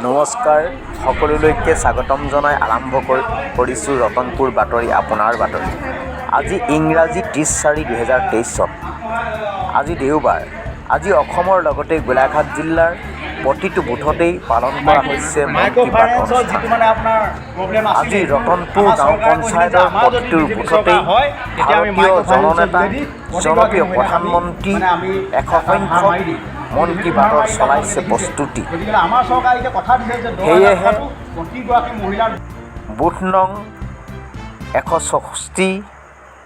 নমস্কাৰ, সকলোলৈকে স্বাগতম জনাই আৰম্ভ কৰিছোঁ ৰতনপুৰ বাতৰি আপোনাৰ বাতৰি। আজি ইংৰাজী 30/4/2023 চন। আজি দেওবাৰ। আজি অসমৰ লগতে গোলাঘাট জিলাৰ প্ৰতিটো বুথতেই পালন কৰা হৈছে মন কি বাত অনুষ্ঠান। আজি ৰতনপুৰ গাঁও পঞ্চায়তৰ প্ৰতিটো বুথতেই ভাৰতীয় জননেতা, জনপ্ৰিয় প্ৰধানমন্ত্ৰী সংখ্যক মন কি বাতৰ চলাইছে প্ৰস্তুতি। সেয়েহে বুথ নং 164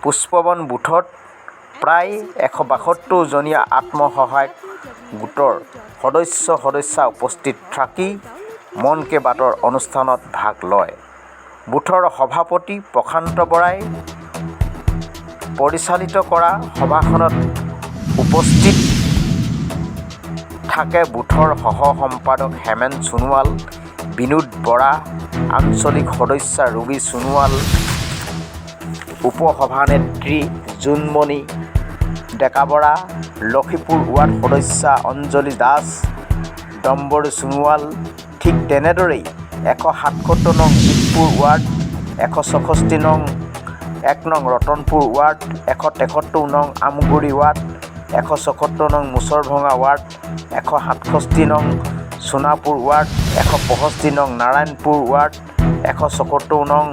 পুষ্পবন বুথত প্ৰায় 172জনীয়া আত্মসহায়ক গোটৰ সদস্যা উপস্থিত থাকি মন কি বাতৰ অনুষ্ঠানত ভাগ লয়। বুথৰ সভাপতি প্ৰশান্ত বৰাই পৰিচালিত কৰা সভাখনত উপস্থিত থাকে বুথৰ সহ-সম্পাদক হেমেন সোণোৱাল, বিনোদ বৰা, আঞ্চলিক সদস্যা ৰুবি সোণোৱাল, উপ-সভানেত্ৰী জোনমণি ডেকাবৰা, লক্ষীপুৰ ৱাৰ্ড সদস্যা অঞ্জলি দাস, ডম্বৰু সোণোৱাল। ঠিক তেনেদৰেই 177 নং জিতপুৰ ৱাৰ্ড, 164 নং 1 নং ৰতনপুৰ ৱাৰ্ড, 173 নং আমগুৰি ৱাৰ্ড, 174 নং মুছৰভঙা ৱাৰ্ড, 167 নং সোণাপুৰ ৱাৰ্ড, 165 নং নাৰায়ণপুৰ ৱাৰ্ড, 174 নং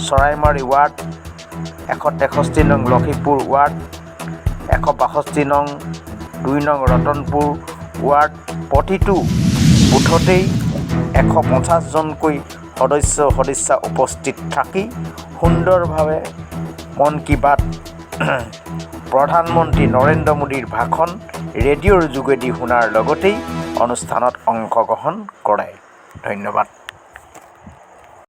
চৰাইমাৰী ৱাৰ্ড, 163 নং লক্ষীপুৰ ৱাৰ্ড, 162 নং 2 নং ৰতনপুৰ ৱাৰ্ড। প্ৰতিটো বুথতেই 150জনকৈ সদস্যা উপস্থিত থাকি সুন্দৰভাৱে মন কি বাত প্ৰধানমন্ত্ৰী নৰেন্দ্ৰ মোদীৰ ভাষণ ৰেডিঅ'ৰ যোগেদি শুনাৰ লগতেই অনুষ্ঠানত অংশগ্ৰহণ কৰে। ধন্যবাদ।